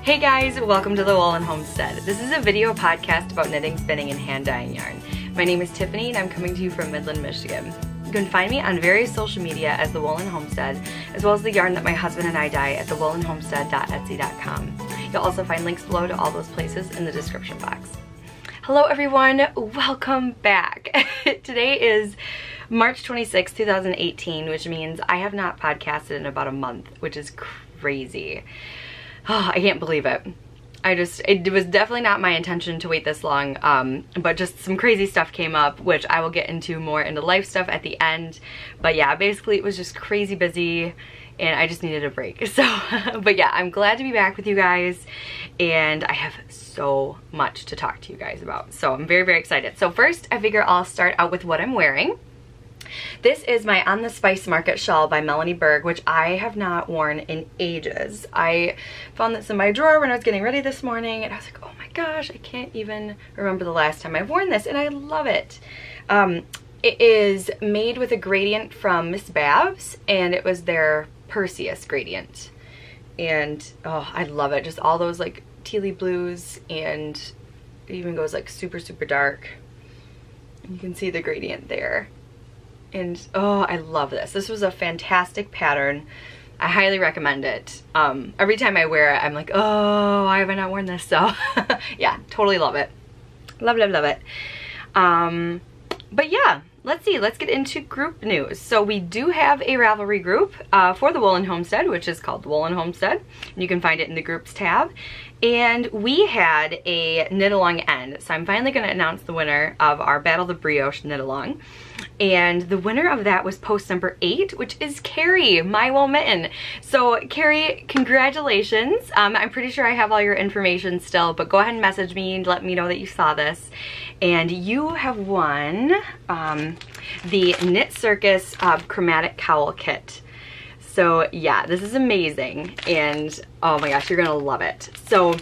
Hey guys, welcome to the Woolen Homestead. This is a video podcast about knitting, spinning, and hand dyeing yarn. My name is Tiffany and I'm coming to you from Midland, Michigan. You can find me on various social media as the Woolen Homestead, as well as the yarn that my husband and I dye at thewoolenhomestead.etsy.com. You'll also find links below to all those places in the description box. Hello everyone, welcome back. Today is March 26, 2018, which means I have not podcasted in about a month, which is crazy. Oh, I can't believe it. It was definitely not my intention to wait this long, but just some crazy stuff came up, which I will get into more into life stuff at the end. But yeah, basically it was just crazy busy and I just needed a break. So, but yeah, I'm glad to be back with you guys and I have so much to talk to you guys about. So I'm very, very excited. So first, I figure I'll start out with what I'm wearing. This is my On the Spice Market shawl by Melanie Berg, which I have not worn in ages. I found this in my drawer when I was getting ready this morning and I was like, oh my gosh, I can't even remember the last time I've worn this and I love it. It is made with a gradient from Miss Babs and it was their Perseus gradient. And oh, I love it. Just all those like tealy blues and it even goes like super, super dark. And you can see the gradient there. And oh, I love this. This was a fantastic pattern. I highly recommend it. Every time I wear it, I'm like, oh, why have I not worn this? So yeah, totally love it. Love, love, love it. But yeah, let's get into group news. So we do have a Ravelry group for the Woolen Homestead, which is called the Woolen Homestead. You can find it in the groups tab. And we had a knit-along end. So I'm finally gonna announce the winner of our Battle the Brioche knit-along. And the winner of that was post number 8, which is Cary, my wool mitten. So Cary, congratulations. I'm pretty sure I have all your information still, but go ahead and message me and let me know that you saw this. And you have won the Knit Circus Chromatic Cowl Kit. So yeah, this is amazing and oh my gosh, you're gonna love it. So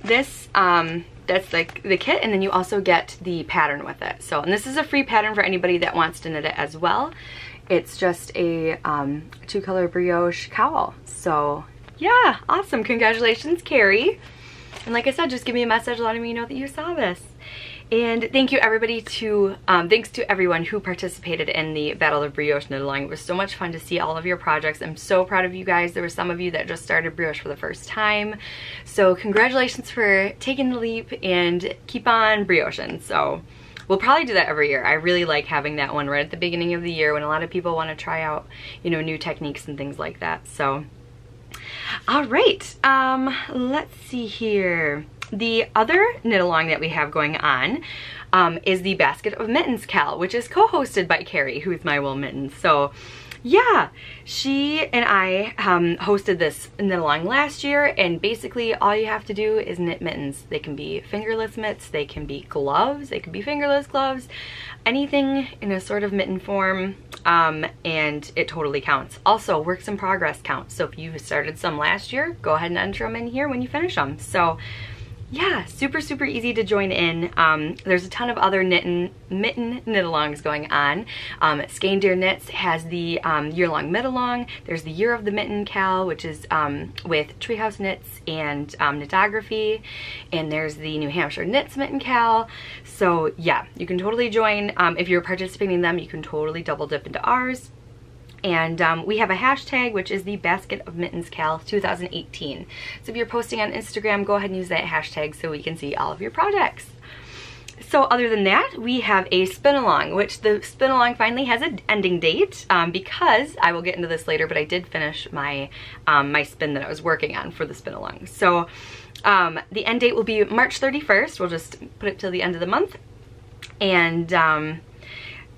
this, that's like the kit and then you also get the pattern with it. So, and this is a free pattern for anybody that wants to knit it as well. It's just a 2-color brioche cowl. So yeah, awesome, congratulations Cary. And like I said, just give me a message letting me know that you saw this. And thank you everybody thanks to everyone who participated in the Battle of Brioche knit-along. It was so much fun to see all of your projects. I'm so proud of you guys. There were some of you that just started brioche for the first time. So congratulations for taking the leap and keep on brioching. So we'll probably do that every year. I really like having that one right at the beginning of the year when a lot of people want to try out, you know, new techniques and things like that. So, all right, let's see here. The other knit-along that we have going on is the Basket of Mittens KAL, which is co-hosted by Cary, who is my wool mittens. So yeah, she and I hosted this knit-along last year, and basically all you have to do is knit mittens. They can be fingerless mitts, they can be gloves, they can be fingerless gloves, anything in a sort of mitten form, and it totally counts. Also, works in progress counts. So if you started some last year, go ahead and enter them in here when you finish them. So yeah, super, super easy to join in. There's a ton of other mitten knit-alongs going on. Skein Knits has the year-long knit-along. There's the Year of the Mitten KAL, which is with Treehouse Knits and Knitography. And there's the New Hampshire Knits Mitten KAL. So yeah, you can totally join. If you're participating in them, you can totally double dip into ours. And we have a hashtag, which is the Basket of Mittens KAL 2018. So if you're posting on Instagram, go ahead and use that hashtag so we can see all of your projects. So other than that, we have a Spinalong, which the Spinalong finally has an ending date because, I will get into this later, but I did finish my, my spin that I was working on for the Spinalong. So the end date will be March 31st. We'll just put it till the end of the month. And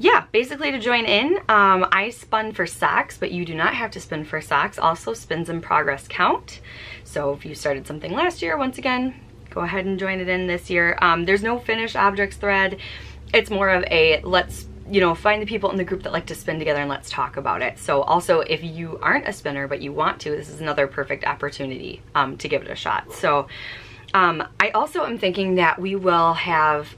yeah, basically to join in, I spun for socks, but you do not have to spin for socks. Also, spins in progress count. So if you started something last year, once again, go ahead and join it in this year. There's no finished objects thread. It's more of a let's, you know, find the people in the group that like to spin together and let's talk about it. So also, if you aren't a spinner but you want to, this is another perfect opportunity to give it a shot. So I also am thinking that we will have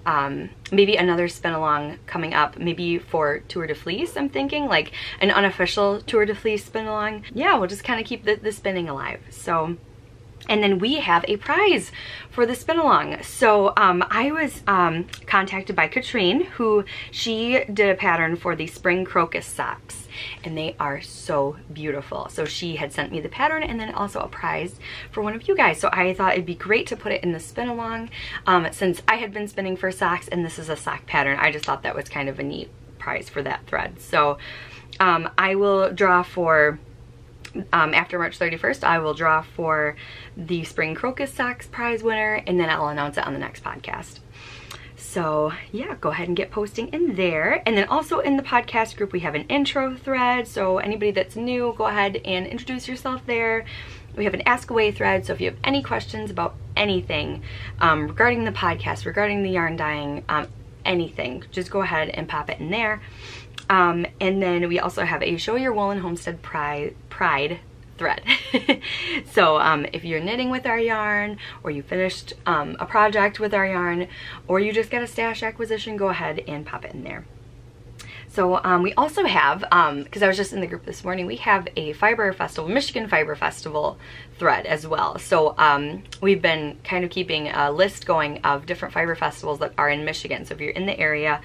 maybe another spin-along coming up, maybe for Tour de Fleece. I'm thinking like an unofficial Tour de Fleece spin-along. Yeah, we'll just kind of keep the spinning alive. So And then we have a prize for the Spinalong. So I was contacted by Katrine, who she did a pattern for the spring crocus socks, and they are so beautiful. So she had sent me the pattern and then also a prize for one of you guys. So I thought it'd be great to put it in the Spinalong, since I had been spinning for socks and this is a sock pattern. I just thought that was kind of a neat prize for that thread. So I will draw for after March 31st, I will draw for the Spring Crocus Socks prize winner, and then I'll announce it on the next podcast. So yeah, go ahead and get posting in there. And then also in the podcast group, we have an intro thread. So anybody that's new, go ahead and introduce yourself there. We have an Ask Away thread. So if you have any questions about anything regarding the podcast, regarding the yarn dyeing, anything, just go ahead and pop it in there. And then we also have a Show Your Woolen Homestead Pride thread. So if you're knitting with our yarn, or you finished a project with our yarn, or you just got a stash acquisition, go ahead and pop it in there. So we also have, because I was just in the group this morning, we have a Fiber Festival, Michigan Fiber Festival thread as well. So we've been kind of keeping a list going of different fiber festivals that are in Michigan. So if you're in the area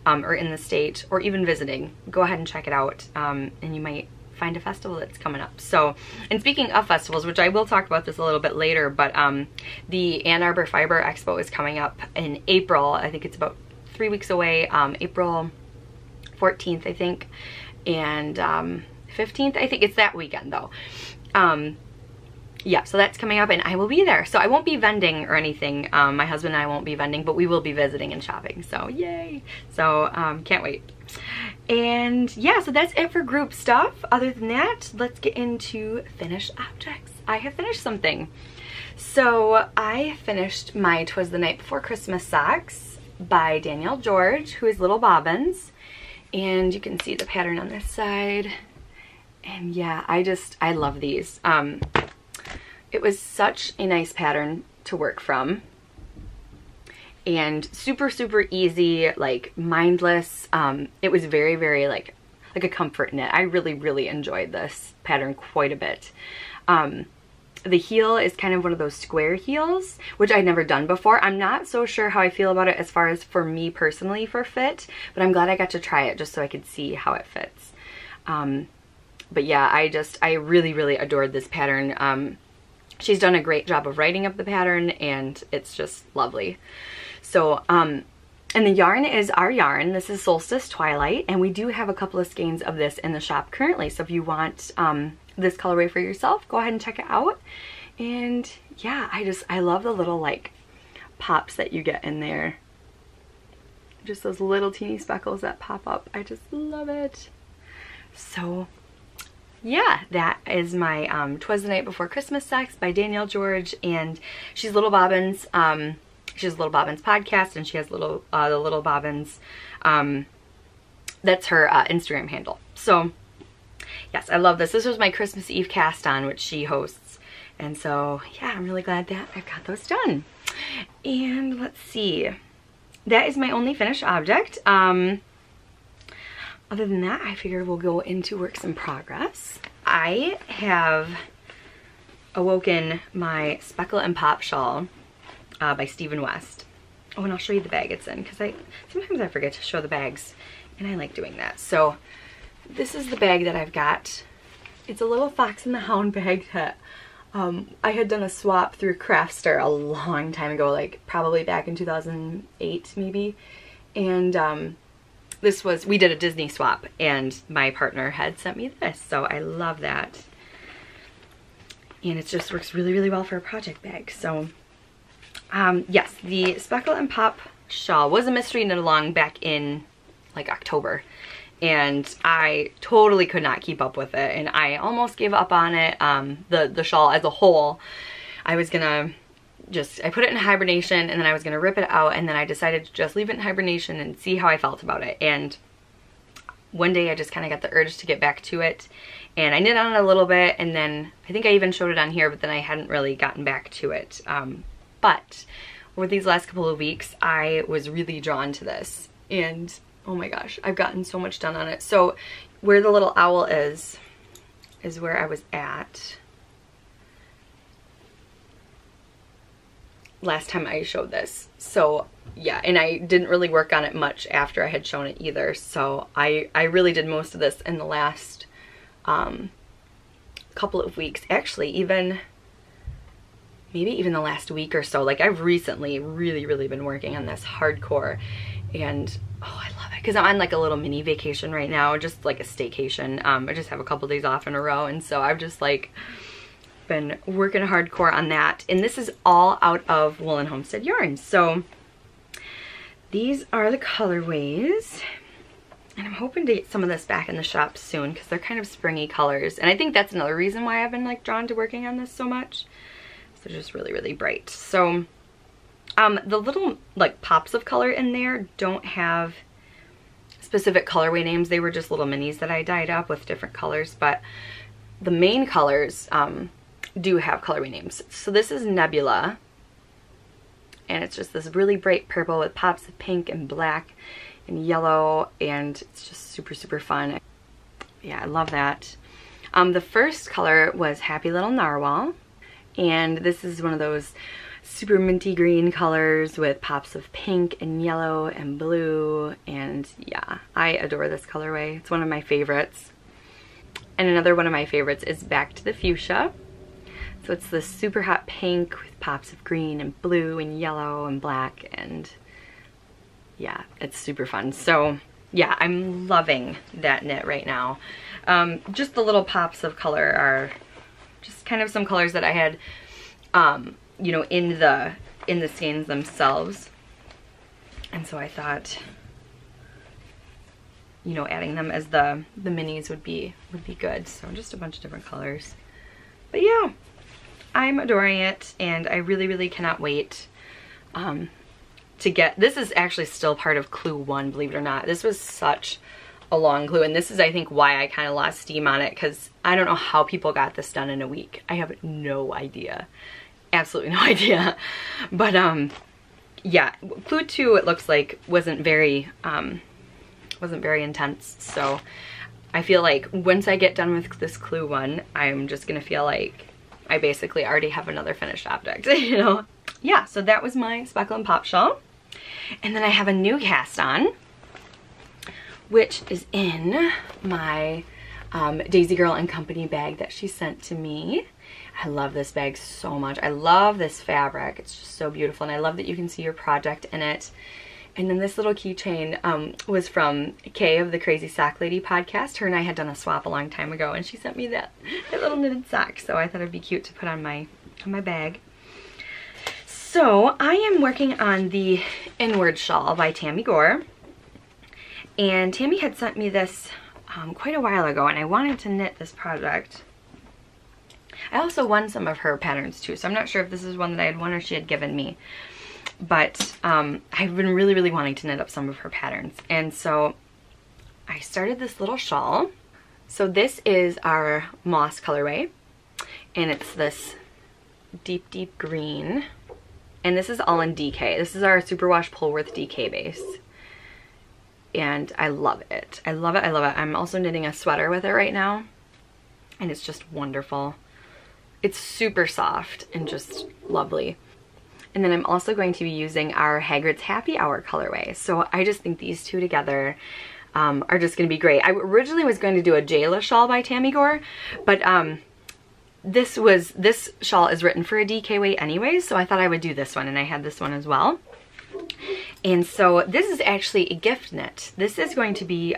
or in the state or even visiting, go ahead and check it out, and you might find a festival that's coming up. So, and speaking of festivals, which I will talk about this a little bit later, but the Ann Arbor Fiber Expo is coming up in April. I think it's about 3 weeks away, April 14th, I think, and 15th, I think. It's that weekend though. Yeah, so that's coming up and I will be there. So I won't be vending or anything. My husband and I won't be vending, but we will be visiting and shopping. So yay. So can't wait. And yeah, so that's it for group stuff. Other than that, let's get into finished objects. I have finished something. So I finished my Twas the Night Before Christmas socks by Danielle George, who is Little Bobbins. And you can see the pattern on this side. And yeah, I love these. It was such a nice pattern to work from. And super, super easy, like mindless. It was very, very like a comfort knit. I really, really enjoyed this pattern quite a bit. The heel is kind of one of those square heels, which I'd never done before. I'm not so sure how I feel about it as far as for me personally for fit, but I'm glad I got to try it just so I could see how it fits. But yeah, I really, really adored this pattern. She's done a great job of writing up the pattern and it's just lovely. So, and the yarn is our yarn. This is Solstice Twilight, and we do have a couple of skeins of this in the shop currently. So if you want this colorway for yourself, go ahead and check it out. And yeah, I love the little like pops that you get in there. Just those little teeny speckles that pop up. I just love it. So yeah, that is my Twas the Night Before Christmas socks by Danielle George, and she's Little Bobbins. She has Little Bobbins podcast, and she has the Little Bobbins. That's her Instagram handle. So yes, I love this. This was my Christmas Eve cast on, which she hosts, and so yeah, I'm really glad that I've got those done. And let's see, that is my only finished object. Other than that, I figured we'll go into works in progress. I have awoken my Speckle Pop Shawl by Stephen West. Oh, and I'll show you the bag it's in, because sometimes I forget to show the bags, and I like doing that. So this is the bag that I've got. It's a little Fox and the Hound bag that I had done a swap through Craftstar a long time ago, like probably back in 2008 maybe, and we did a Disney swap, and my partner had sent me this, so I love that. And it just works really, really well for a project bag. So yes, the Speckle Pop Shawl was a mystery knit along back in like October, and I totally could not keep up with it, and I almost gave up on it. The shawl as a whole, I was gonna I put it in hibernation, and then I was gonna rip it out, and then I decided to just leave it in hibernation and see how I felt about it. And one day I just kind of got the urge to get back to it, and I knit on it a little bit, and then I think I even showed it on here, but then I hadn't really gotten back to it. But over these last couple of weeks, I was really drawn to this, and oh my gosh, I've gotten so much done on it. So where the little owl is where I was at. last time I showed this. So yeah, and I didn't really work on it much after I had shown it either. So I really did most of this in the last couple of weeks. Actually, maybe even the last week or so. Like, I've recently really been working on this hardcore, and oh, I love it because I'm on like a little mini vacation right now, just like a staycation. I just have a couple days off in a row, and so I've just like been working hardcore on that. And this is all out of Woolen Homestead yarns. So these are the colorways, and I'm hoping to get some of this back in the shop soon because they're kind of springy colors, and I think that's another reason why I've been like drawn to working on this so much. So just really bright. So the little like pops of color in there don't have specific colorway names. They were just little minis that I dyed up with different colors, but the main colors do have colorway names. So this is Nebula, and it's just this really bright purple with pops of pink and black and yellow, and it's just super fun. Yeah, I love that. The first color was Happy Little Narwhal, and this is one of those super minty green colors with pops of pink and yellow and blue, and yeah, I adore this colorway. It's one of my favorites. And another one of my favorites is Back to the Fuchsia. So it's this super hot pink with pops of green and blue and yellow and black, and yeah, it's super fun. So yeah, I'm loving that knit right now. Just the little pops of color are just kind of some colors that I had, you know, in the skeins themselves. And so I thought, you know, adding them as the minis would be good. So just a bunch of different colors. But yeah, I'm adoring it, and I really cannot wait to get, this is actually still part of clue 1, believe it or not. This was such a long clue, and this is, I think, why I kind of lost steam on it, because I don't know how people got this done in a week. I have no idea. Absolutely no idea. But yeah, clue 2, it looks like, wasn't very intense. So I feel like once I get done with this clue 1, I'm just gonna feel like I basically already have another finished object, you know? Yeah, so that was my Speckle Pop Shawl. And then I have a new cast on, which is in my Daisy Girl and Company bag that she sent to me. I love this bag so much. I love this fabric. It's just so beautiful, and I love that you can see your project in it. And then this little keychain was from Kay of the Crazy Sock Lady podcast. Her and I had done a swap a long time ago, and she sent me that little knitted sock. So I thought it'd be cute to put on my bag. So I am working on the Inward Shawl by Tamy Gore. And Tamy had sent me this quite a while ago, and I wanted to knit this project. I also won some of her patterns too, so I'm not sure if this is one that I had won or she had given me. But I've been really wanting to knit up some of her patterns. And so I started this little shawl. So this is our Moss colorway, and it's this deep green. And this is all in DK. This is our Superwash Pullworth DK base. And I love it. I love it. I'm also knitting a sweater with it right now, and it's just wonderful. It's super soft and just lovely. And then I'm also going to be using our Hagrid's Happy Hour colorway. So I just think these two together are just going to be great. I originally was going to do a Jayla shawl by Tamy Gore, but this shawl is written for a DK weight anyway, so I thought I would do this one, and I had this one as well. And so this is actually a gift knit. This is going to be,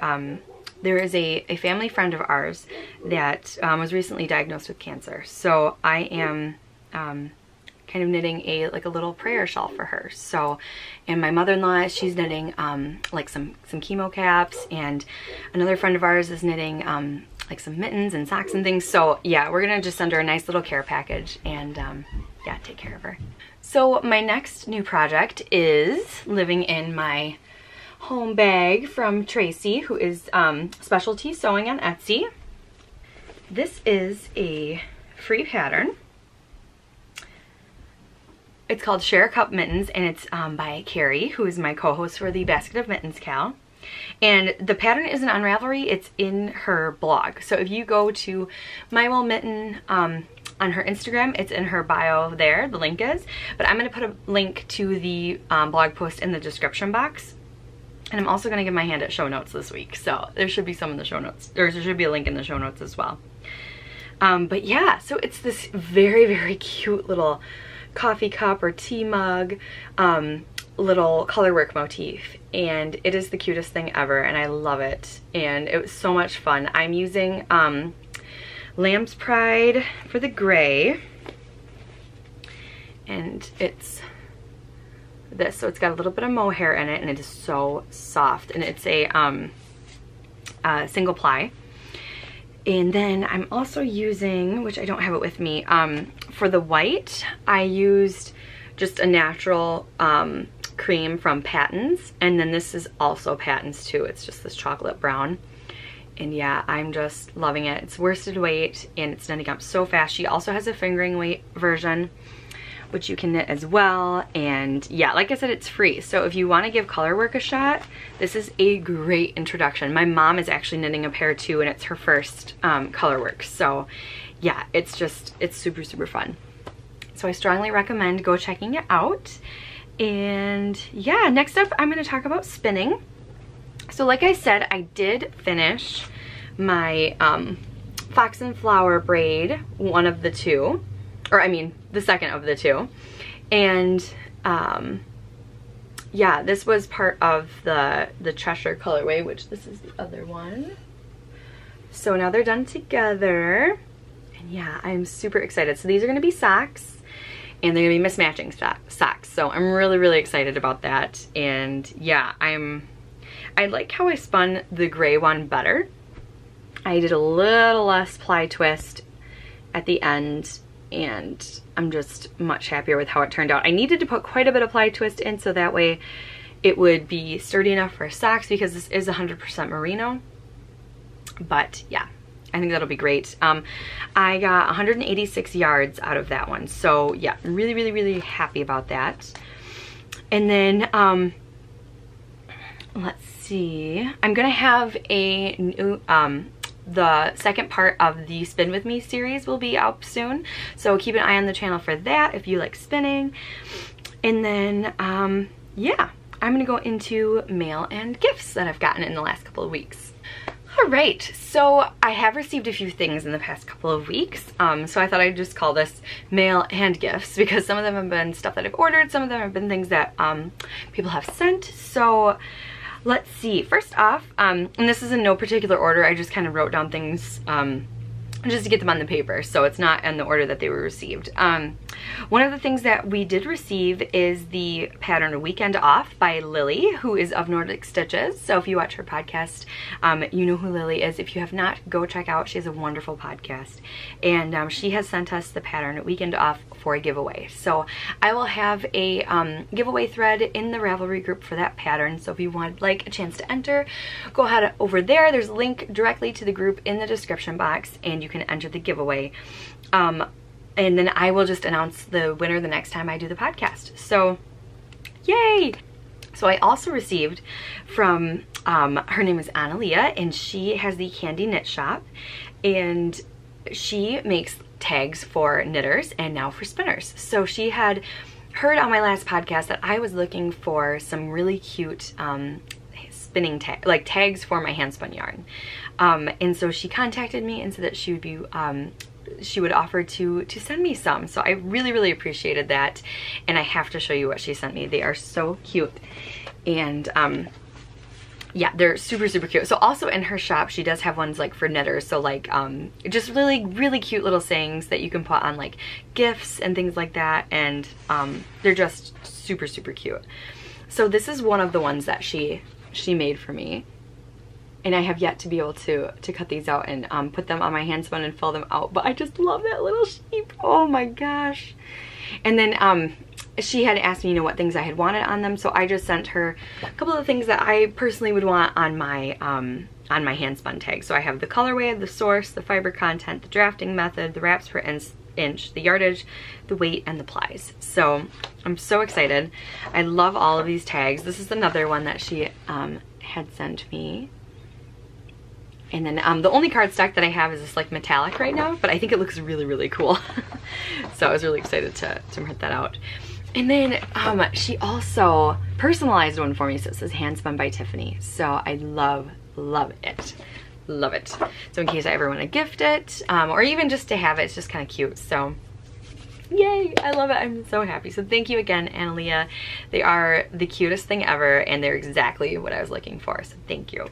there is a family friend of ours that was recently diagnosed with cancer. So I am kind of knitting a little prayer shawl for her. So, and my mother-in-law, she's knitting like some chemo caps, and another friend of ours is knitting like some mittens and socks and things. So yeah, we're gonna just send her a nice little care package and yeah, take care of her. So my next new project is living in my home bag from Tracy, who is Specialty Sewing on Etsy. This is a free pattern. It's called Cheshire Cup Mittens, and it's by Cary, who is my co-host for the Basket of Mittens KAL. And the pattern isn't on Ravelry, it's in her blog. So if you go to My Well Mitten on her Instagram. It's in her bio there, the link is. But I'm going to put a link to the blog post in the description box. And I'm also going to give my hand at show notes this week. So there should be some in the show notes. Or there should be a link in the show notes as well. But yeah, so it's this very, very cute little coffee cup or tea mug, little colorwork motif. And it is the cutest thing ever. And I love it. And it was so much fun. I'm using Lamb's Pride for the gray. And it's this, so it's got a little bit of mohair in it, and it is so soft, and it's a single ply. And then I'm also using, which I don't have it with me, for the white I used just a natural cream from Paton's, and then this is also Paton's too. It's just this chocolate brown. And yeah, I'm just loving it. It's worsted weight and it's knitting up so fast. She also has a fingering weight version, which you can knit as well. And yeah, like I said, it's free. So if you want to give Colorwork a shot, this is a great introduction. My mom is actually knitting a pair too, and it's her first Colorwork. So yeah, it's super, super fun. So I strongly recommend go checking it out. And yeah, next up, I'm going to talk about spinning. So like I said, I did finish my Fox and Flower braid, one of the two. Or I mean, the second of the two. And yeah, this was part of the Cheshire Colorway, which this is the other one. So now they're done together. And yeah, I'm super excited. So these are gonna be socks, and they're gonna be mismatching socks. So I'm really, really excited about that. And yeah, I like how I spun the gray one better. I did a little less ply twist at the end, and I'm just much happier with how it turned out. I needed to put quite a bit of ply twist in so that way it would be sturdy enough for socks, because this is 100% merino. But yeah, I think that'll be great. I got 186 yards out of that one. So yeah, really, really, really happy about that. And then let's see. I'm gonna have a new the second part of the Spin With Me series will be out soon, so keep an eye on the channel for that if you like spinning. And then yeah, I'm gonna go into mail and gifts that I've gotten in the last couple of weeks. Alright, so I have received a few things in the past couple of weeks, so I thought I'd just call this mail and gifts, because some of them have been stuff that I've ordered, some of them have been things that people have sent. So let's see. First off, and this is in no particular order, I just kind of wrote down things just to get them on the paper, so it's not in the order that they were received. One of the things that we did receive is the pattern Weekend Off by Lily, who is of Nordic Stitches. So if you watch her podcast, you know who Lily is. If you have not, go check out. She has a wonderful podcast. And she has sent us the pattern Weekend Off for a giveaway. So I will have a giveaway thread in the Ravelry group for that pattern. So if you want like a chance to enter, go ahead over there. There's a link directly to the group in the description box, and you can enter the giveaway. And then I will just announce the winner the next time I do the podcast. So yay! So I also received from, her name is Analia, and she has the Candy Knit Shop, and she makes tags for knitters and now for spinners. So she had heard on my last podcast that I was looking for some really cute spinning tags for my hand spun yarn. And so she contacted me and said that she would be she would offer to send me some. So I really, really appreciated that, and I have to show you what she sent me. They are so cute, and yeah, they're super, super cute. So also in her shop, she does have ones like for knitters, so like just really, really cute little sayings that you can put on like gifts and things like that, and they're just super, super cute. So this is one of the ones that she made for me, and I have yet to be able to cut these out and put them on my hand spun and fill them out, but I just love that little sheep. Oh my gosh. And then she had asked me, you know, what things I had wanted on them, so I just sent her a couple of things that I personally would want on my hand spun tag. So I have the colorway, the source, the fiber content, the drafting method, the wraps per inch, the yardage, the weight, and the plies. So I'm so excited. I love all of these tags. This is another one that she had sent me. And then the only cardstock that I have is this like metallic right now, but I think it looks really, really cool. So I was really excited to print that out. And then she also personalized one for me, so it says hand spun by Tiffany. So I love it. Love it. So in case I ever want to gift it, or even just to have it, it's just kind of cute. So yay, I love it. I'm so happy. So thank you again, Analia. They are the cutest thing ever, and they're exactly what I was looking for. So thank you.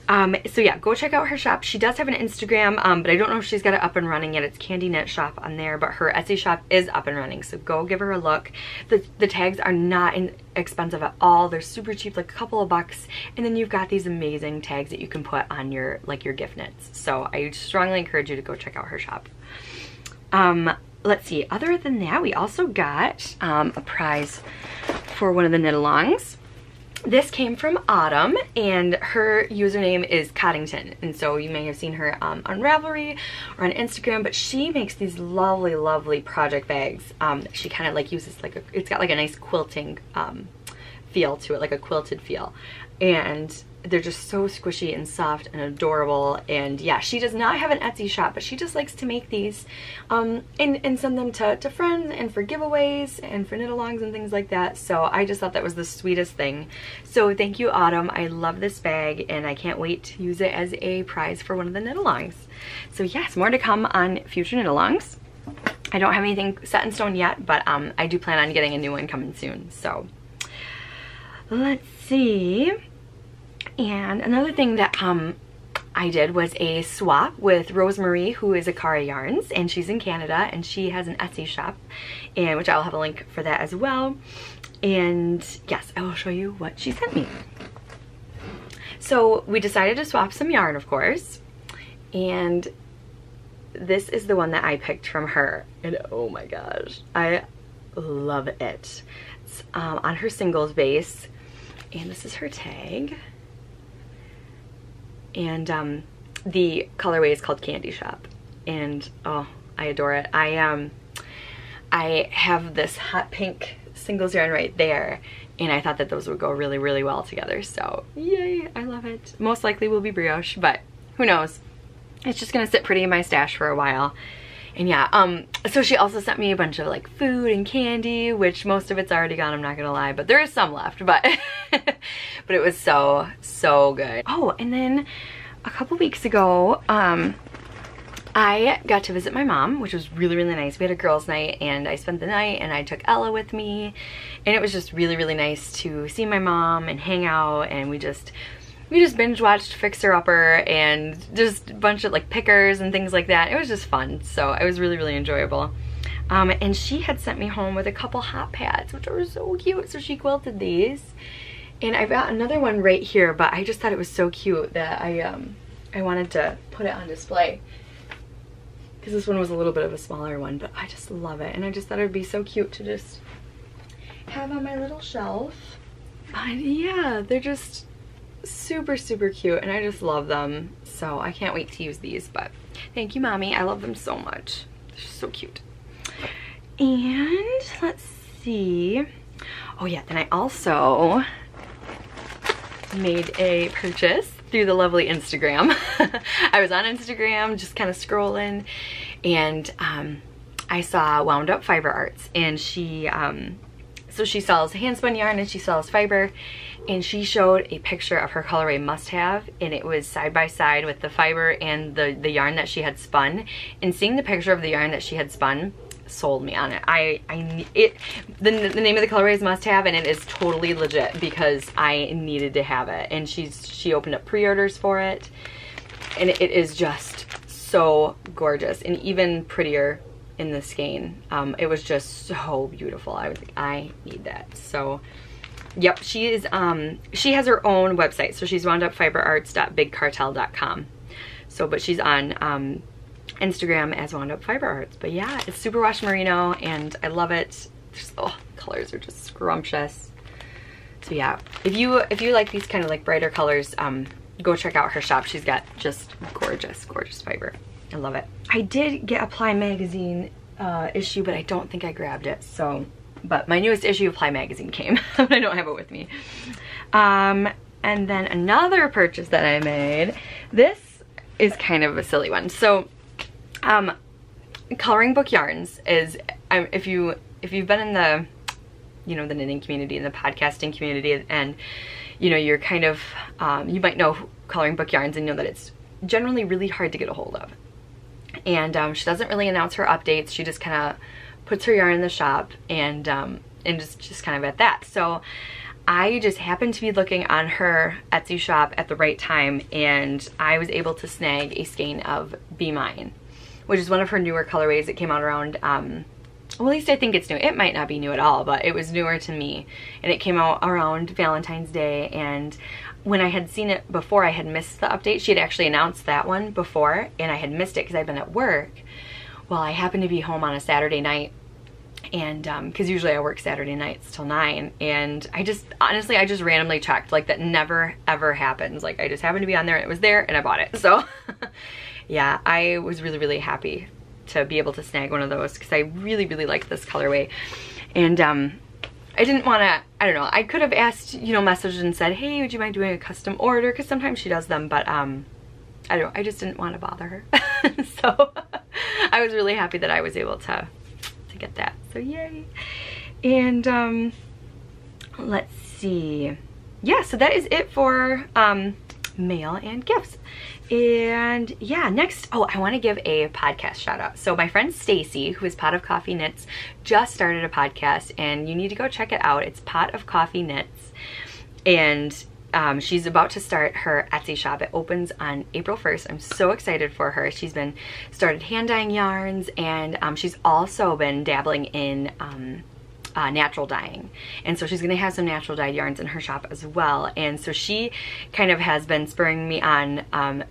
So yeah, go check out her shop. She does have an Instagram, but I don't know if she's got it up and running yet. It's Candy Knit Shop on there, but her Etsy shop is up and running. So go give her a look. The tags are not expensive at all. They're super cheap, like a couple of bucks. And then you've got these amazing tags that you can put on your gift knits. So I strongly encourage you to go check out her shop. Let's see, other than that, we also got a prize for one of the knit-alongs. This came from Autumn, and her username is Coddington, and so you may have seen her on Ravelry or on Instagram, but she makes these lovely, lovely project bags. She kind of like uses like it's got like a nice quilting feel to it, like a quilted feel, and they're just so squishy and soft and adorable. And yeah, she does not have an Etsy shop, but she just likes to make these and send them to friends and for giveaways and for knit-alongs and things like that. So I just thought that was the sweetest thing. So thank you, Autumn. I love this bag, and I can't wait to use it as a prize for one of the knit-alongs. So yes, more to come on future knit-alongs. I don't have anything set in stone yet, but I do plan on getting a new one coming soon. So let's see. And another thing that I did was a swap with Rosemarie, who is a Cary Yarns, and she's in Canada, and she has an Etsy shop, and which I'll have a link for that as well. And yes, I will show you what she sent me. So we decided to swap some yarn, of course, and this is the one that I picked from her, and oh my gosh, I love it. It's on her singles base, and this is her tag. And the colorway is called Candy Shop, and oh, I adore it. I have this hot pink singles yarn right there, and I thought that those would go really, really well together. So yay, I love it. Most likely will be brioche, but who knows? It's just gonna sit pretty in my stash for a while. And yeah, so she also sent me a bunch of like food and candy, which most of it's already gone, I'm not gonna lie, but there is some left, but but it was so, so good. Oh, and then a couple weeks ago, I got to visit my mom, which was really, really nice. We had a girls' night, and I spent the night, and I took Ella with me, and it was just really, really nice to see my mom and hang out, and we just binge watched Fixer Upper and just a bunch of like pickers and things like that. It was just fun, so it was really, really enjoyable. And she had sent me home with a couple hot pads, which were so cute. So she quilted these, and I've got another one right here, but I just thought it was so cute that I wanted to put it on display, because this one was a little bit of a smaller one, but I just love it, and I just thought it would be so cute to just have on my little shelf. But yeah, they're just super, super cute, and I just love them. So I can't wait to use these. But thank you, Mommy. I love them so much. They're so cute. And let's see. Oh yeah, then I also made a purchase through the lovely Instagram. I was on Instagram just kind of scrolling, and I saw Wound Up Fiber Arts, and she so she sells hand spun yarn and she sells fiber, and she showed a picture of her colorway must have, and it was side by side with the fiber and the yarn that she had spun. And seeing the picture of the yarn that she had spun sold me on it. The name of the colorway is Must Have, and it is totally legit because I needed to have it. And she opened up pre-orders for it, and it is just so gorgeous and even prettier in the skein. It was just so beautiful. I was like, I need that. So yep, she has her own website, so she's woundupfiberarts.bigcartel.com. So but she's on Instagram as Wound Up Fiber Arts. But yeah, it's super wash merino, and I love it. Oh, the colors are just scrumptious. So yeah, if you like these kind of like brighter colors, go check out her shop. She's got just gorgeous, gorgeous fiber. I love it. I did get a Ply Magazine issue, but I don't think I grabbed it. So, but my newest issue of Ply Magazine came, but I don't have it with me. And then another purchase that I made This is kind of a silly one. So, coloring book yarns is, if you've been in the, you know, the knitting community and the podcasting community, and you know, you're kind of, you might know coloring book yarns and know that it's generally really hard to get a hold of. And she doesn't really announce her updates. She just kind of puts her yarn in the shop and just kind of at that. So I just happened to be looking on her Etsy shop at the right time, and I was able to snag a skein of Be Mine, which is one of her newer colorways. It came out around, well, at least I think it's new. It might not be new at all, but it was newer to me. And it came out around Valentine's Day, and when I had seen it before, I had missed the update. She had actually announced that one before, and I had missed it because I'd been at work. Well, I happened to be home on a Saturday night, and because usually I work Saturday nights till 9, and honestly, I just randomly checked. Like, that never ever happens. Like, I just happened to be on there and it was there and I bought it. So yeah, I was really, really happy to be able to snag one of those because I really, really like this colorway. And I didn't want to, I don't know, I could have asked, you know, messaged and said, hey, would you mind doing a custom order? Because sometimes she does them, but I don't know, I just didn't want to bother her. So I was really happy that I was able to get that. So yay. And let's see. Yeah, so that is it for mail and gifts. And yeah, next, oh, I want to give a podcast shout out. So my friend Stacy, who is Pot of Coffee Knits, just started a podcast, and you need to go check it out. It's Pot of Coffee Knits, and she's about to start her Etsy shop. It opens on April 1st. I'm so excited for her. She's started hand dyeing yarns, and she's also been dabbling in natural dyeing, and so she's gonna have some natural dyed yarns in her shop as well. And so she kind of has been spurring me on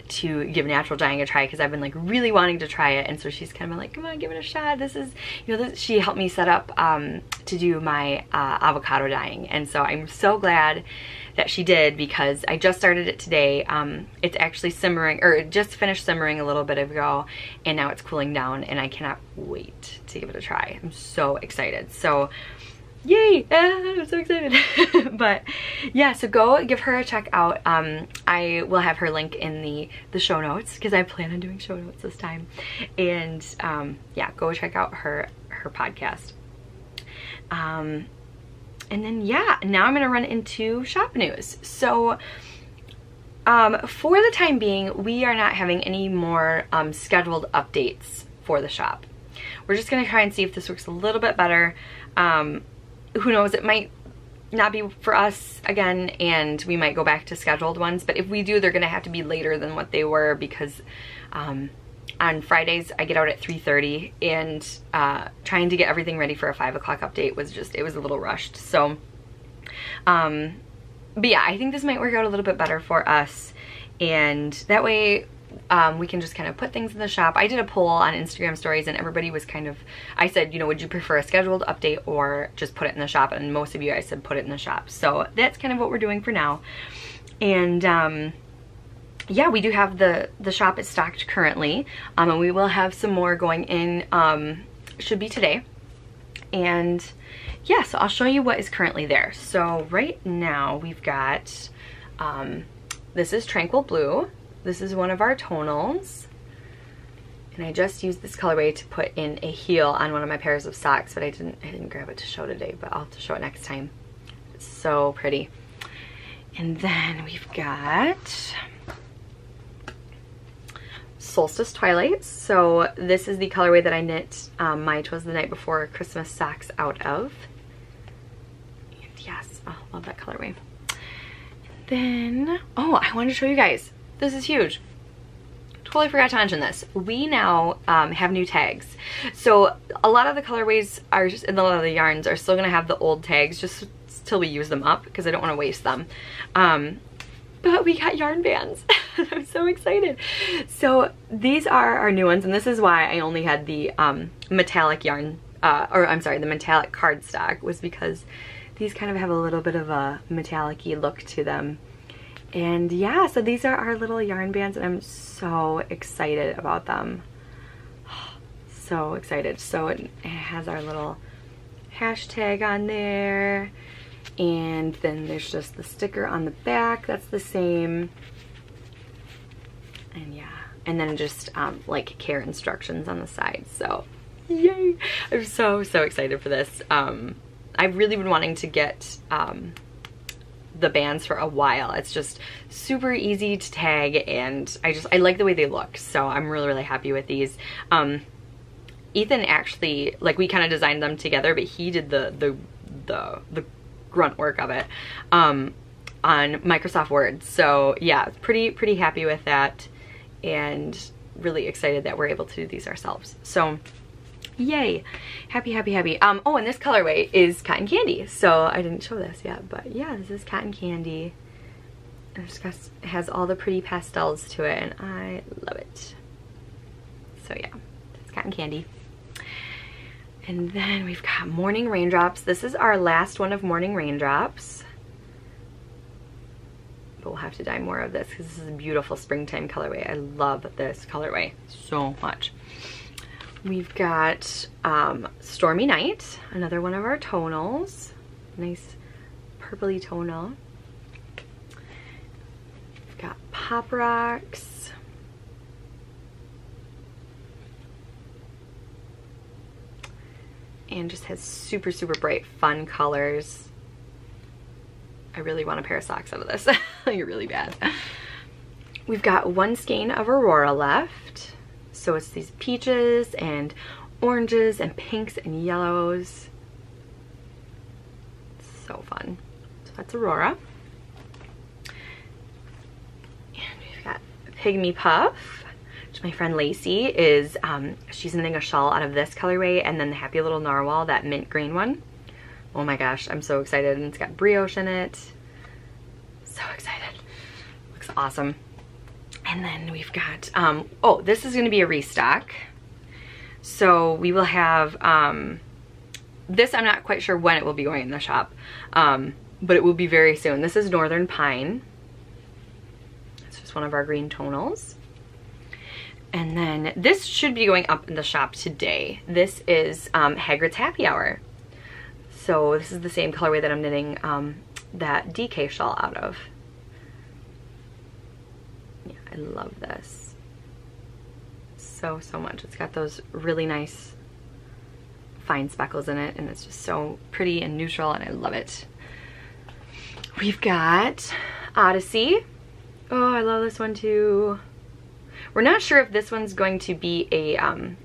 to give natural dyeing a try, because I've been like really wanting to try it. And so she's kind of like, come on, give it a shot. This is, you know, she helped me set up to do my avocado dyeing, and so I'm so glad that she did, because I just started it today. It's actually simmering, or it just finished simmering a little bit ago, and now it's cooling down, and I cannot wait to give it a try. I'm so excited. So yay, I'm so excited. But yeah, so go give her a check out. I will have her link in the show notes, because I plan on doing show notes this time. And yeah, go check out her podcast. And then yeah, now I'm gonna run into shop news. So for the time being, we are not having any more scheduled updates for the shop. We're just gonna try and see if this works a little bit better. Who knows, it might not be for us again, and we might go back to scheduled ones, but if we do, they're gonna have to be later than what they were, because on Fridays I get out at 3:30, and trying to get everything ready for a 5 o'clock update was just, it was a little rushed. So but yeah, I think this might work out a little bit better for us, and that way we can just kind of put things in the shop. I did a poll on Instagram stories, and everybody was kind of, I said, you know, would you prefer a scheduled update or just put it in the shop? And most of you guys said put it in the shop. So that's kind of what we're doing for now. And yeah, we do have the shop is stocked currently, and we will have some more going in, should be today. And yeah, so I'll show you what is currently there. So right now we've got, this is Tranquil Blue. This is one of our tonals, and I just used this colorway to put in a heel on one of my pairs of socks, but I didn't grab it to show today, but I'll have to show it next time. It's so pretty. And then we've got Solstice Twilight. So this is the colorway that I knit my Twas the Night Before Christmas socks out of. And yes, oh, love that colorway. And then, oh, I wanted to show you guys. This is huge. Totally forgot to mention this. We now have new tags. So a lot of the colorways are just, and a lot of the yarns are still gonna have the old tags just till we use them up, because I don't want to waste them. But we got yarn bands. I'm so excited. So these are our new ones, and this is why I only had the metallic yarn, or I'm sorry, the metallic cardstock, was because these kind of have a little bit of a metallic-y look to them. And yeah, so these are our little yarn bands, and I'm so excited about them. So excited. So it has our little hashtag on there, and then there's just the sticker on the back that's the same. and then just like care instructions on the side. So yay, I'm so excited for this. I've really been wanting to get the bands for a while. It's just super easy to tag, and I like the way they look, so I'm really happy with these. Ethan actually, like, we kind of designed them together, but he did the grunt work of it on Microsoft Word. So yeah, pretty happy with that, and really excited that we're able to do these ourselves. So yay, happy. Oh, and this colorway is Cotton Candy. So I didn't show this yet, but yeah, this is Cotton Candy. And it has all the pretty pastels to it, and I love it. So yeah, it's Cotton Candy. And then we've got Morning Raindrops. This is our last one of Morning Raindrops. But we'll have to dye more of this because this is a beautiful springtime colorway. I love this colorway so much. We've got Stormy Night, another one of our tonals. Nice purpley tonal. We've got Pop Rocks. And just has super bright, fun colors. I really want a pair of socks out of this. Like, really bad. We've got one skein of Aurora left. So it's these peaches and oranges and pinks and yellows. So fun. So that's Aurora. And we've got Pygmy Puff, which my friend Lacey is, she's knitting a shawl out of this colorway, and then the Happy Little Narwhal, that mint green one. Oh my gosh, I'm so excited. And it's got brioche in it. So excited. Looks awesome. And then we've got, oh, this is going to be a restock. So we will have, this I'm not quite sure when it will be going in the shop, but it will be very soon. This is Northern Pine. It's just one of our green tonals. And then this should be going up in the shop today. This is Hagrid's Happy Hour. So this is the same colorway that I'm knitting that DK shawl out of. Yeah, I love this so much. It's got those really nice fine speckles in it, and it's just so pretty and neutral, and I love it. We've got Odyssey. Oh, I love this one too. We're not sure if this one's going to be a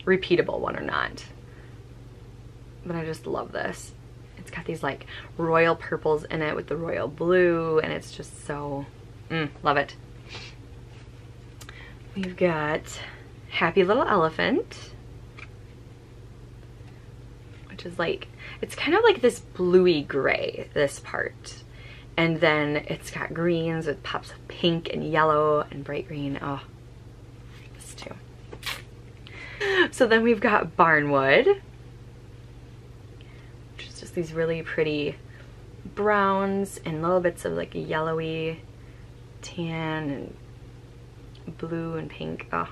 repeatable one or not, but I just love this. It's got these like royal purples in it with the royal blue, and it's just so, love it. We've got Happy Little Elephant, which is like, it's kind of like this bluey gray, this part. And then it's got greens with pops of pink and yellow and bright green. Oh, this too. So then we've got Barnwood, which is just these really pretty browns and little bits of like a yellowy tan and blue and pink. Oh,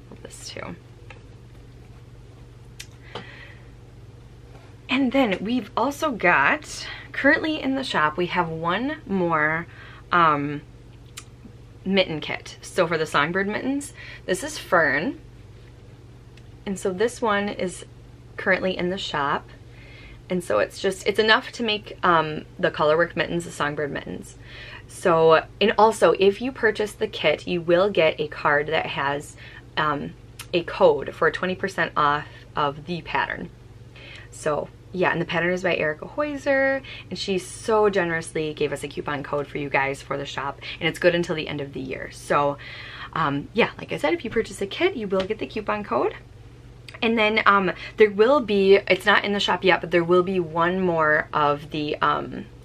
love this too. And then we've also got, currently in the shop, we have one more mitten kit. So for the Songbird mittens, this is Fern. And so this one is currently in the shop. And so it's just, it's enough to make the Colorwork mittens, the Songbird mittens. So, and also if you purchase the kit, you will get a card that has a code for 20% off of the pattern. So yeah, and the pattern is by Erica Hoyser, and she so generously gave us a coupon code for you guys for the shop, and it's good until the end of the year. So yeah, like I said, if you purchase a kit, you will get the coupon code. And then there will be, it's not in the shop yet, but there will be one more of the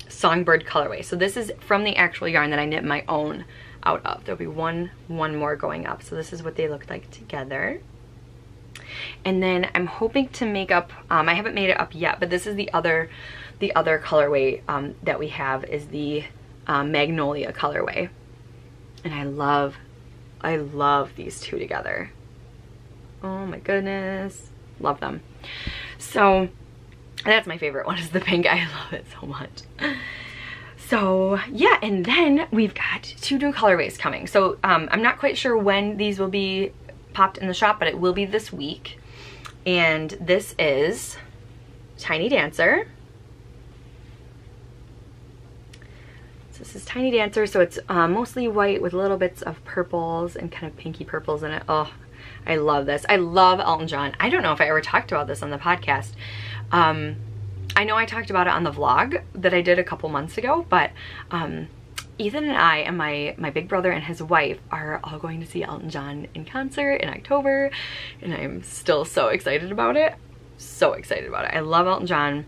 Songbird colorway. So this is from the actual yarn that I knit my own out of. There'll be one more going up. So this is what they look like together. And then I'm hoping to make up, I haven't made it up yet, but this is the other colorway that we have is the Magnolia colorway. And I love these two together. Oh my goodness, love them. So that's my favorite one, is the pink. I love it so much. So yeah, and then we've got 2 new colorways coming. So I'm not quite sure when these will be popped in the shop, but it will be this week. And this is Tiny Dancer. So this is Tiny Dancer, so it's mostly white with little bits of purples and kind of pinky purples in it. Oh, I love this. I love Elton John. I don't know if I ever talked about this on the podcast. I know I talked about it on the vlog that I did a couple months ago, but Ethan and I and my big brother and his wife are all going to see Elton John in concert in October, and I'm still so excited about it. So excited about it. I love Elton John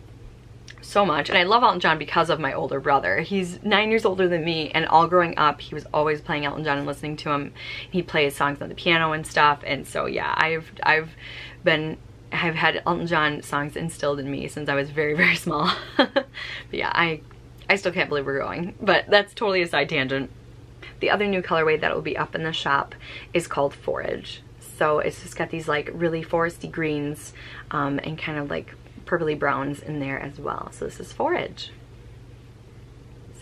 so much, and I love Elton John because of my older brother. He's 9 years older than me, and all growing up he was always playing Elton John and listening to him. He plays songs on the piano and stuff, and so yeah, I've had Elton John songs instilled in me since I was very, very small. But yeah, I still can't believe we're going, but that's totally a side tangent. The other new colorway that will be up in the shop is called Forage. So it's just got these like really foresty greens and kind of like purpley browns in there as well. So this is Forage.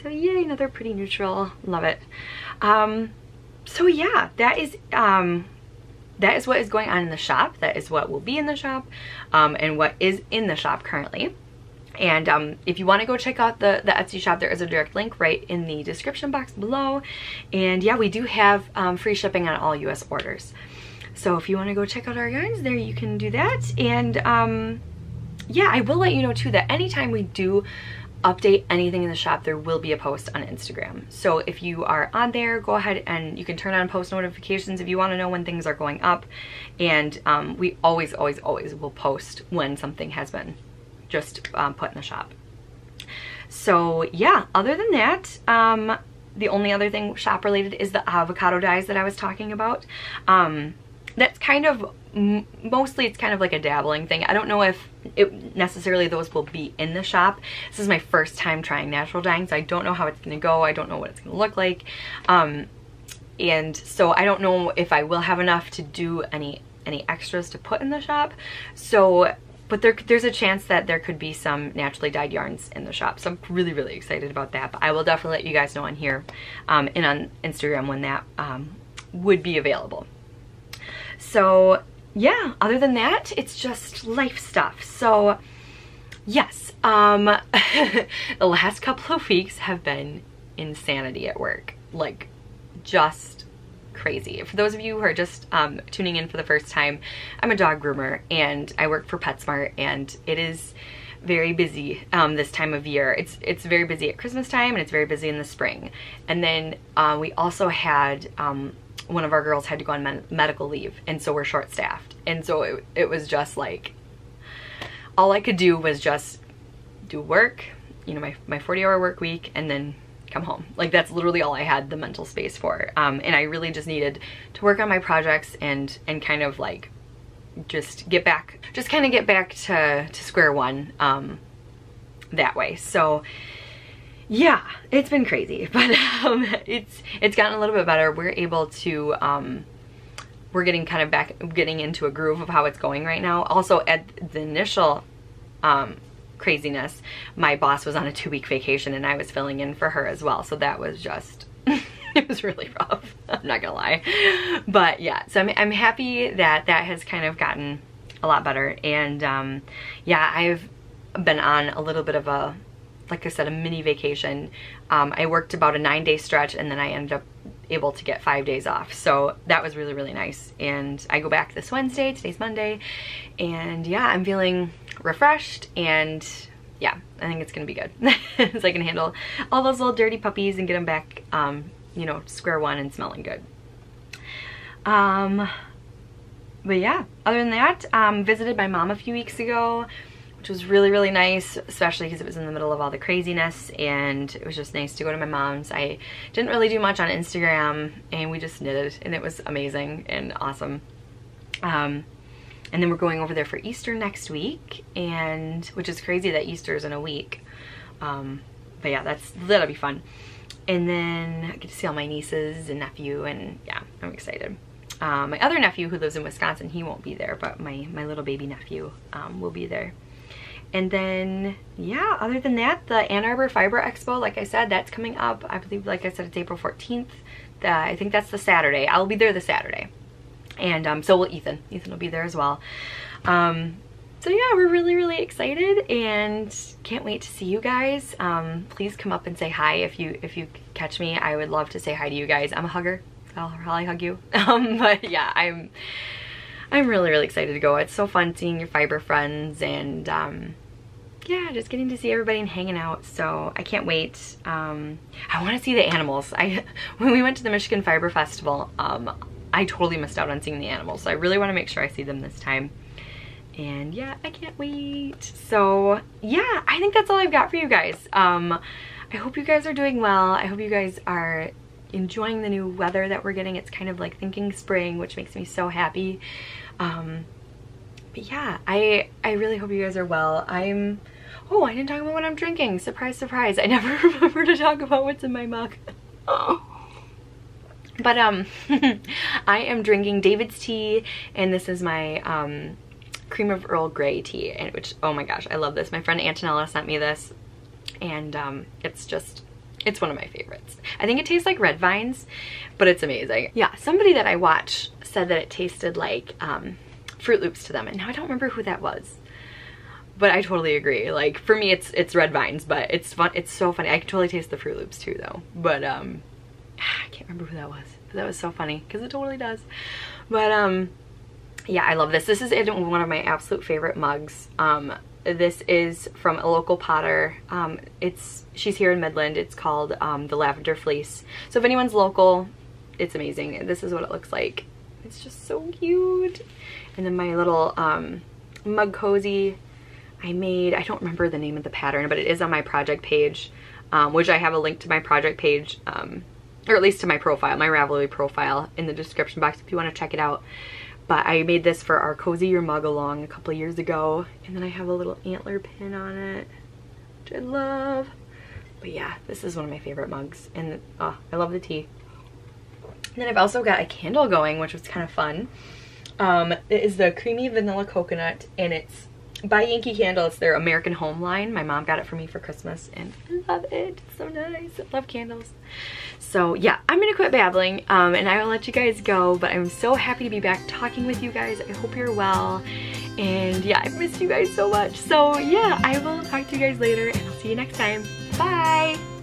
So yay, another pretty neutral. Love it. So yeah, that is what is going on in the shop. That is what will be in the shop and what is in the shop currently. And if you want to go check out the Etsy shop, there is a direct link right in the description box below. And yeah, we do have free shipping on all US orders. So if you want to go check out our yarns there, you can do that. And yeah, I will let you know too that anytime we do update anything in the shop, there will be a post on Instagram. So if you are on there, go ahead and you can turn on post notifications if you want to know when things are going up. And we always will post when something has been just put in the shop. So yeah, other than that, the only other thing shop related is the avocado dyes that I was talking about. That's kind of, mostly it's kind of like a dabbling thing. I don't know if necessarily those will be in the shop. This is my first time trying natural dyeing, so I don't know how it's gonna go. I don't know what it's gonna look like. And so I don't know if I will have enough to do any extras to put in the shop. So, but there's a chance that there could be some naturally dyed yarns in the shop. So I'm really, really excited about that. But I will definitely let you guys know on here and on Instagram when that would be available. So yeah, other than that, it's just life stuff. So yes, the last couple of weeks have been insanity at work. Like, just crazy. For those of you who are just tuning in for the first time, I'm a dog groomer and I work for PetSmart, and it is very busy this time of year. It's very busy at Christmas time, and it's very busy in the spring. And then we also had one of our girls had to go on medical leave, and so we're short-staffed. And so it was just like, all I could do was just do work, you know, my 40-hour work week, and then come home. Like, that's literally all I had the mental space for. And I really just needed to work on my projects and kind of like just get back to square one that way. So yeah, it's been crazy, but it's gotten a little bit better. We're able to we're getting into a groove of how it's going right now. Also, at the initial craziness, my boss was on a 2-week vacation and I was filling in for her as well. So that was just, it was really rough. I'm not gonna lie. But yeah, so I'm happy that that has kind of gotten a lot better. And yeah, I've been on a little bit of a, like I said, a mini vacation. I worked about a 9-day stretch, and then I ended up able to get 5 days off. So that was really, really nice. And I go back this Wednesday, today's Monday, and yeah, I'm feeling refreshed, and yeah, I think it's gonna be good. So I can handle all those little dirty puppies and get them back, you know, square one and smelling good. But yeah, other than that, visited my mom a few weeks ago, which was really, really nice, especially because it was in the middle of all the craziness, and it was just nice to go to my mom's. I didn't really do much on Instagram, and we just knitted, and it was amazing and awesome. And then we're going over there for Easter next week, and which is crazy that Easter is in a week. But yeah, that'll be fun. And then I get to see all my nieces and nephew, and yeah, I'm excited. My other nephew who lives in Wisconsin, he won't be there, but my little baby nephew will be there. And then, yeah, other than that, the Ann Arbor Fiber Expo, like I said, that's coming up. I believe, like I said, it's April 14th. I think that's the Saturday. I'll be there the Saturday. And so will Ethan. Ethan will be there as well. So yeah, we're really excited and can't wait to see you guys. Please come up and say hi if you catch me. I would love to say hi to you guys. I'm a hugger. I'll probably hug you. But yeah, I'm really excited to go. It's so fun seeing your fiber friends and yeah, just getting to see everybody and hanging out. So I can't wait. I want to see the animals. When we went to the Michigan Fiber Festival, I totally missed out on seeing the animals. So I really want to make sure I see them this time. And yeah, I can't wait. So yeah, I think that's all I've got for you guys. I hope you guys are doing well. I hope you guys are enjoying the new weather that we're getting. It's kind of like thinking spring, which makes me so happy. But yeah, I really hope you guys are well. Oh, I didn't talk about what I'm drinking. Surprise, surprise. I never remember to talk about what's in my mug. But I am drinking David's tea, and this is my cream of Earl Grey tea, and which, oh my gosh, I love this. My friend Antonella sent me this, and it's one of my favorites. I think it tastes like red vines, but it's amazing. Yeah, somebody that I watch said that it tasted like Fruit Loops to them, and now I don't remember who that was. But I totally agree. Like, for me, it's red vines, but it's fun. It's so funny. I can totally taste the Fruit Loops too, though. But I can't remember who that was. But that was so funny because it totally does. But yeah, I love this. This is in one of my absolute favorite mugs. This is from a local potter. She's here in Midland. It's called the Lavender Fleece. So if anyone's local, it's amazing. This is what it looks like. It's just so cute. And then my little mug cozy I made. I don't remember the name of the pattern, but it is on my project page, which I have a link to my project page, or at least to my profile, my Ravelry profile, in the description box if you want to check it out. But I made this for our Cozy Your Mug Along a couple years ago. And then I have a little antler pin on it, which I love. But yeah, this is one of my favorite mugs. And oh, I love the tea. And then I've also got a candle going, which was kind of fun. It is the Creamy Vanilla Coconut, and it's by Yankee Candle. It's their American Home line. My mom got it for me for Christmas, and I love it. It's so nice. I love candles. So yeah, I'm gonna quit babbling, and I will let you guys go, but I'm so happy to be back talking with you guys. I hope you're well, and yeah, I've missed you guys so much. So yeah, I will talk to you guys later, and I'll see you next time. Bye!